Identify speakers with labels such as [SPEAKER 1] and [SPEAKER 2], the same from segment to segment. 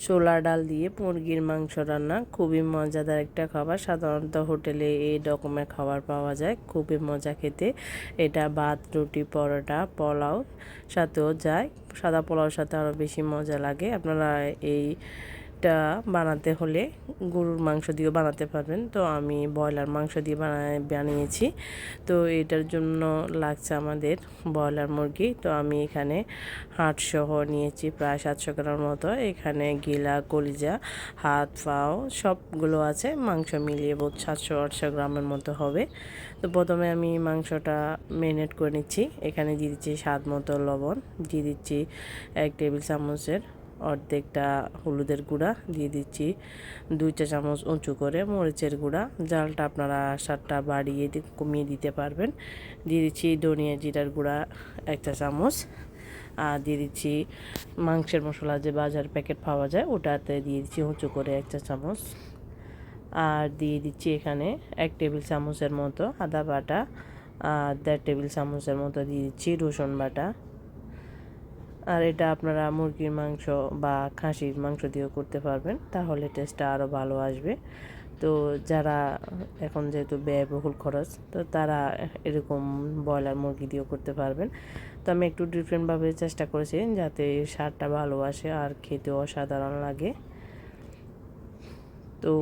[SPEAKER 1] ছোলার ডাল দিয়ে মুরগির মাংস রান্না খুবই মজাদার একটা খাবার। সাধারণত হোটেলে এই রকমের খাবার পাওয়া যায়, খুবই মজা খেতে। এটা ভাত, রুটি, পরোটা, পোলাও সাথেও যায়। সাদা পোলাওর সাথে আরও বেশি মজা লাগে। আপনারা এইটা বানাতে হলে গরুর মাংস দিয়েও বানাতে পারবেন। তো আমি ব্রয়লার মাংস দিয়ে বানিয়েছি। তো এটার জন্য লাগছে আমাদের ব্রয়লার মুরগি। তো আমি এখানে হাড়সহ নিয়েছি প্রায় 700 গ্রাম মতো। এখানে গিলা, কলিজা, হাত, পাও সবগুলো আছে। মাংস মিলিয়ে বোধ 700-800 গ্রামের মতো হবে। তো প্রথমে আমি মাংসটা ম্যারিনেট করে নিচ্ছি। এখানে দিয়ে দিচ্ছি স্বাদ মতো লবণ, দিয়ে দিচ্ছি 1 টেবিল চামচের অর্ধেকটা হলুদের গুঁড়া, দিয়ে দিচ্ছি 2 চা চামচ উঁচু করে মরিচের গুঁড়া। জালটা আপনারা স্বাদটা বাড়িয়ে কমিয়ে দিতে পারবেন। দিয়ে দিচ্ছি ধনিয়া জিরার গুঁড়া 1 চা চামচ। আর দিয়ে দিচ্ছি মাংসের মশলা যে বাজার প্যাকেট পাওয়া যায় ওটাতে দিয়ে দিচ্ছি উঁচু করে 1 চা চামচ। আর দিয়ে দিচ্ছি এখানে 1 টেবিল চামচের মতো আদা বাটা, আর 1.5 টেবিল চামচের মতো দিয়ে দিচ্ছি রসুন বাটা। আর এটা আপনারা মুরগির মাংস বা খাসির মাংস দিয়েও করতে পারবেন, তাহলে টেস্টটা আরও ভালো আসবে। তো যারা এখন যেহেতু ব্যয়বহুল খরচ, তো তারা এরকম ব্রয়লার মুরগি দিয়েও করতে পারবেন। তো আমি একটু ডিফারেন্টভাবে চেষ্টা করেছি যাতে স্বাদটা ভালো আসে আর খেতেও অসাধারণ লাগে। তো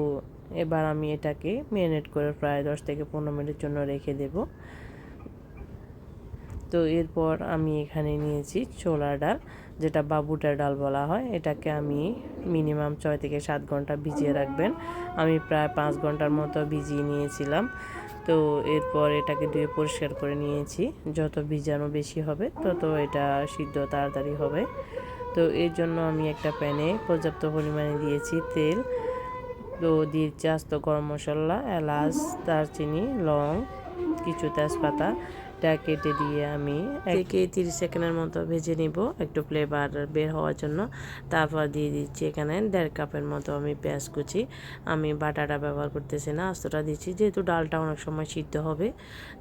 [SPEAKER 1] এবার আমি এটাকে ম্যারিনেট করে প্রায় 10 থেকে 15 মিনিটের জন্য রেখে দেব। তো এরপর আমি এখানে নিয়েছি ছোলার ডাল, যেটা বা বুটের ডাল বলা হয়। এটাকে আমি মিনিমাম 6 থেকে 7 ঘন্টা ভিজিয়ে রাখবেন। আমি প্রায় 5 ঘন্টার মতো ভিজিয়ে নিয়েছিলাম। তো এরপর এটাকে ধুয়ে পরিষ্কার করে নিয়েছি। যত ভিজানো বেশি হবে তত এটা সিদ্ধ তাড়াতাড়ি হবে। তো এর জন্য আমি একটা প্যানে পর্যাপ্ত পরিমাণে দিয়েছি তেল। তো দিয়েছি আস্ত গরম মশলা, এলাচ, দারচিনি, লং, কিছু তেজপাতা। এটা কেটে দিয়ে আমি 30 সেকেন্ডের মতো ভেজে নিব একটু ফ্লেভার বের হওয়ার জন্য। তারপর দিয়ে দিচ্ছি এখানে 1.5 কাপের মতো আমি পেঁয়াজ কুচি। আমি বাটাটা ব্যবহার করতেছি না, আস্তটা দিচ্ছি, যেহেতু ডালটা অনেক সময় সিদ্ধ হবে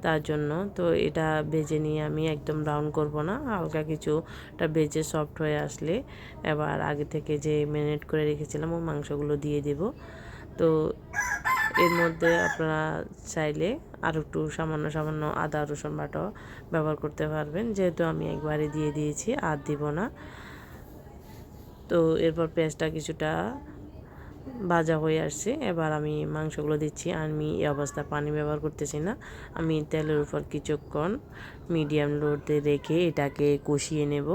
[SPEAKER 1] তার জন্য। তো এটা ভেজে নিয়ে আমি একদম ব্রাউন করব না, হালকা কিছুটা ভেজে সফট হয়ে আসলে এবার আগে থেকে যে ম্যারিনেট করে রেখেছিলাম ওই মাংসগুলো দিয়ে দেব। তো এর মধ্যে আপনারা চাইলে আর একটু সামান্য আদা রসুন বাটাও ব্যবহার করতে পারবেন, যেহেতু আমি একবারে দিয়ে দিয়েছি আর দিব না। তো এরপর পেঁয়াজটা কিছুটা ভাজা হয়ে আসছে, এবার আমি মাংসগুলো দিচ্ছি। আমি এই অবস্থায় পানি ব্যবহার করতেছি না, আমি তেলের উপর কিছুক্ষণ মিডিয়াম লোতে রেখে এটাকে কষিয়ে নেব,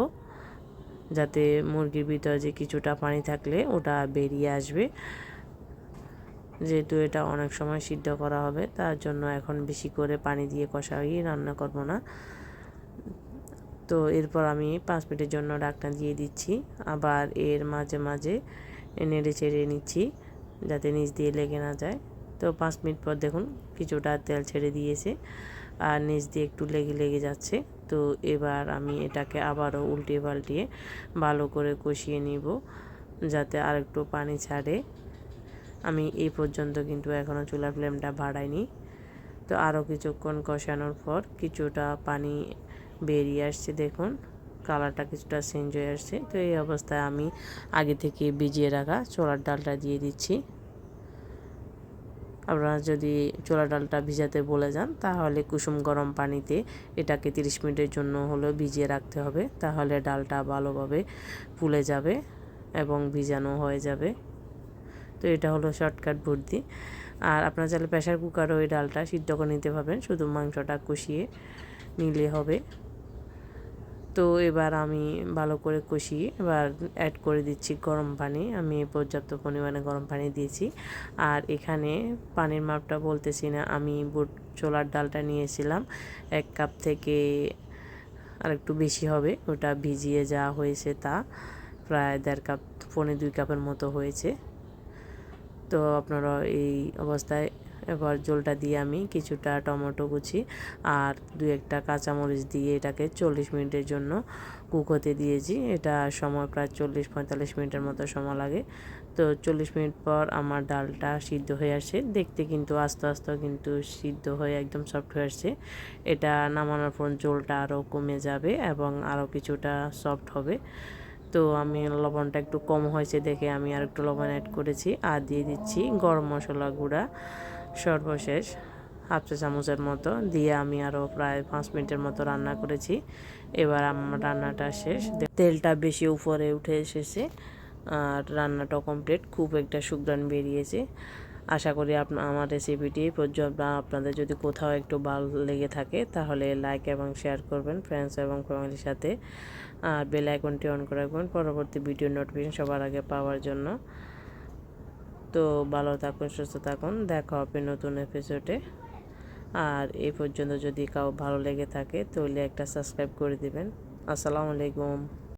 [SPEAKER 1] যাতে মুরগির ভিতরে যে কিছুটা পানি থাকলে ওটা বেরিয়ে আসবে। যেহেতু এটা অনেক সময় সিদ্ধ করা হবে তার জন্য এখন বেশি করে পানি দিয়ে কষাই রান্না করব না। তো এরপর আমি 5 মিনিটের জন্য ঢাকনা দিয়ে দিচ্ছি। আবার এর মাঝে মাঝে নেড়ে চেড়ে নিচ্ছি যাতে নিচ দিয়ে লেগে না যায়। তো 5 মিনিট পর দেখুন কিছুটা তেল ছেড়ে দিয়েছে আর নিচ দিয়ে একটু লেগে যাচ্ছে। তো এবার আমি এটাকে আবারও উল্টিয়ে পাল্টিয়ে ভালো করে কষিয়ে নিব যাতে আর একটু পানি ছাড়ে। আমি এই পর্যন্ত কিন্তু এখনও চুলার ফ্লেমটা বাড়াইনি। তো আরও কিছুক্ষণ কষানোর পর কিছুটা পানি বেরিয়ে আসছে, দেখুন কালারটা কিছুটা চেঞ্জ হয়ে আসছে। তো এই অবস্থায় আমি আগে থেকে ভিজিয়ে রাখা ছোলার ডালটা দিয়ে দিচ্ছি। আপনারা যদি ছোলার ডালটা ভিজাতে বলে যান তাহলে কুসুম গরম পানিতে এটাকে 30 মিনিটের জন্য হলেও ভিজিয়ে রাখতে হবে, তাহলে ডালটা ভালোভাবে ফুলে যাবে এবং ভিজানো হয়ে যাবে। তো এটা হলো শর্টকাট বুদ্ধি। আর আপনারা চাইলে প্রেশার কুকারও ওই ডালটা সিদ্ধ করে নিতে পারবেন, শুধু মাংসটা কষিয়ে নিলে হবে। তো এবার আমি ভালো করে কষিয়ে এবার অ্যাড করে দিচ্ছি গরম পানি। আমি পর্যাপ্ত পরিমাণে গরম পানি দিয়েছি। আর এখানে পানির মাপটা বলতেছি না, আমি ছোলার ডালটা নিয়েছিলাম 1 কাপ থেকে আর একটু বেশি হবে, ওটা ভিজিয়ে যা হয়েছে তা প্রায় 1.5 কাপ, 1.25 কাপের মতো হয়েছে। তো আপনারা এই অবস্থায় এবার ঝোলটা দিয়ে আমি কিছুটা টমেটো কুচি আর 2-1টা কাঁচামরিচ দিয়ে এটাকে 40 মিনিটের জন্য কুক হতে দিয়েছি। এটা সময় প্রায় 40-45 মিনিটের মতো সময় লাগে। তো 40 মিনিট পর আমার ডালটা সিদ্ধ হয়ে আসে, দেখতে কিন্তু আস্তে আস্তে কিন্তু সিদ্ধ হয়ে একদম সফট হয়ে আসছে। এটা নামানোর পর ঝোলটা আরও কমে যাবে এবং আরও কিছুটা সফট হবে। তো আমি লবণটা একটু কম হয়েছে দেখে আমি আর একটু লবণ অ্যাড করেছি, আর দিয়ে দিচ্ছি গরম মশলা গুঁড়া সর্বশেষ হাফ চা চামচের মতো দিয়ে আমি আরও প্রায় 5 মিনিটের মতো রান্না করেছি। এবার আমার রান্নাটা শেষ, তেলটা বেশি উপরে উঠে এসেছে আর রান্নাটাও কমপ্লিট, খুব একটা সুঘ্রাণ বেরিয়েছে। আশা করি আমার রেসিপিটি পর্যন্ত আপনাদের যদি কোথাও একটু ভালো লেগে থাকে তাহলে লাইক এবং শেয়ার করবেন ফ্রেন্ডস এবং ফ্যামিলির সাথে, আর বেল আইকনটি অন করে রাখবেন পরবর্তী ভিডিও নোটিফিকেশন সবার আগে পাওয়ার জন্য। তো ভালো থাকুন, সুস্থ থাকুন, দেখা হবে নতুন এপিসোডে। আর এই পর্যন্ত যদি কাউ ভালো লেগে থাকে তাহলে একটা সাবস্ক্রাইব করে দিবেন। আসসালামু আলাইকুম।